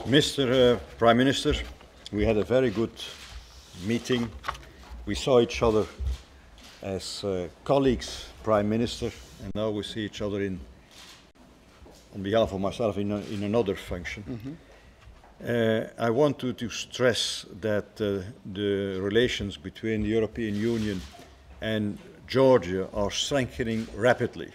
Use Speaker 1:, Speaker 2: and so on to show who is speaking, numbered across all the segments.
Speaker 1: Mr. Prime Minister, we had a very good meeting. We saw each other as colleagues, Prime Minister, and now we see each other on behalf of myself in another function. I want to stress that the relations between the European Union and Georgia are strengthening rapidly.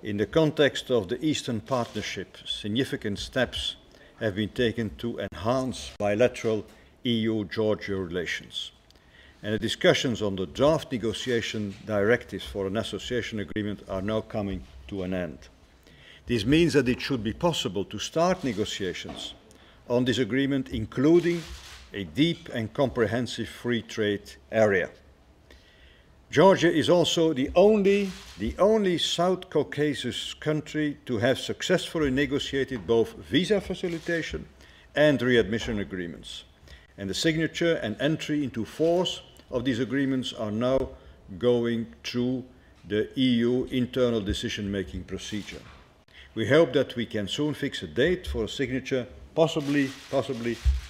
Speaker 1: In the context of the Eastern Partnership, significant steps have been taken to enhance bilateral EU-Georgia relations. And the discussions on the draft negotiation directives for an association agreement are now coming to an end. This means that it should be possible to start negotiations on this agreement, including a deep and comprehensive free trade area. Georgia is also the only South Caucasus country to have successfully negotiated both visa facilitation and readmission agreements. And the signature and entry into force of these agreements are now going through the EU internal decision-making procedure. We hope that we can soon fix a date for a signature, possibly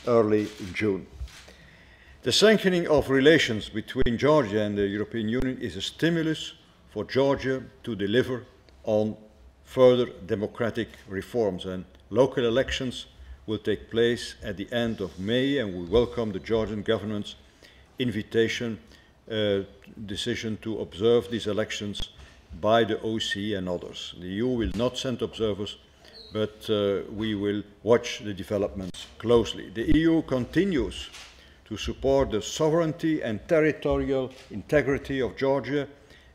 Speaker 1: early in June. The strengthening of relations between Georgia and the European Union is a stimulus for Georgia to deliver on further democratic reforms, and local elections will take place at the end of May, and we welcome the Georgian government's decision to observe these elections by the OSCE and others. The EU will not send observers, but we will watch the developments closely. The EU continues to support the sovereignty and territorial integrity of Georgia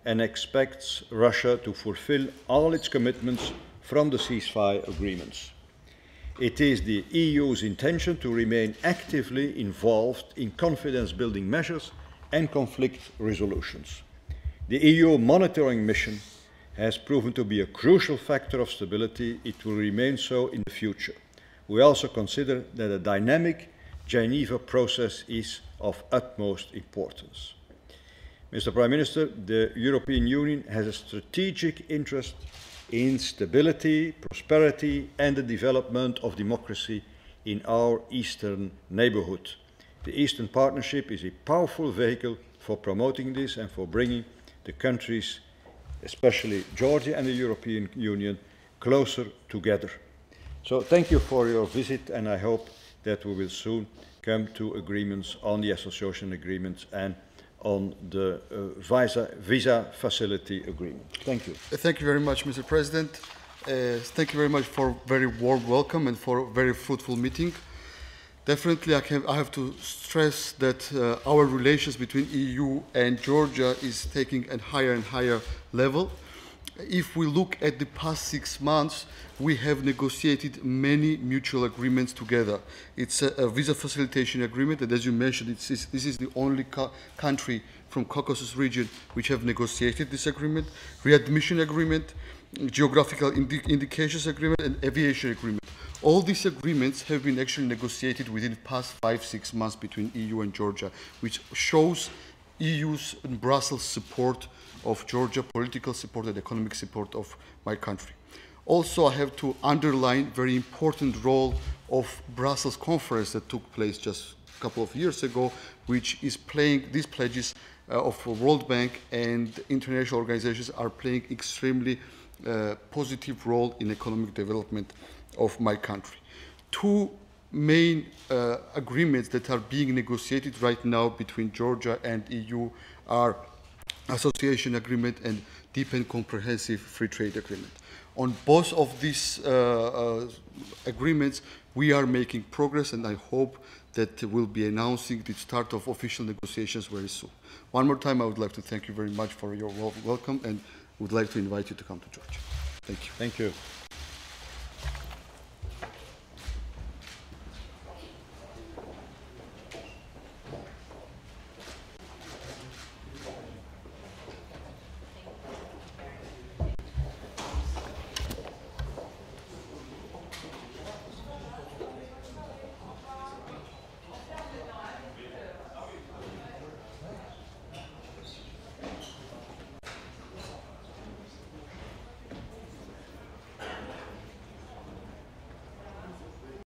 Speaker 1: and expects Russia to fulfill all its commitments from the ceasefire agreements. It is the EU's intention to remain actively involved in confidence-building measures and conflict resolutions. The EU monitoring mission has proven to be a crucial factor of stability. It will remain so in the future. We also consider that a dynamic Geneva process is of utmost importance. Mr. Prime Minister, the European Union has a strategic interest in stability, prosperity, and the development of democracy in our eastern neighborhood. The Eastern Partnership is a powerful vehicle for promoting this and for bringing the countries, especially Georgia and the European Union, closer together. So thank you for your visit, and I hope that we will soon come to agreements on the association agreements and on the visa facility agreement. Thank you.
Speaker 2: Thank you very much, Mr. President. Thank you very much for a very warm welcome and for a very fruitful meeting. Definitely, I have to stress that our relations between EU and Georgia is taking a higher and higher level. If we look at the past 6 months, we have negotiated many mutual agreements together. It's a visa facilitation agreement, and as you mentioned, this is the only country from Caucasus region which have negotiated this agreement, readmission agreement, geographical indications agreement, and aviation agreement. All these agreements have been actually negotiated within the past 5-6 months between EU and Georgia, which shows EU's and Brussels support of Georgia, political support and economic support of my country. Also, I have to underline very important role of Brussels conference that took place just a couple of years ago, which is playing, these pledges of World Bank and international organizations are playing extremely positive role in economic development of my country. Two main agreements that are being negotiated right now between Georgia and EU are association agreement and deep and comprehensive free trade agreement. On both of these agreements, we are making progress, and I hope that we'll be announcing the start of official negotiations very soon. One more time, I would like to thank you very much for your welcome, and would like to invite you to come to Georgia. Thank you.
Speaker 1: Thank you.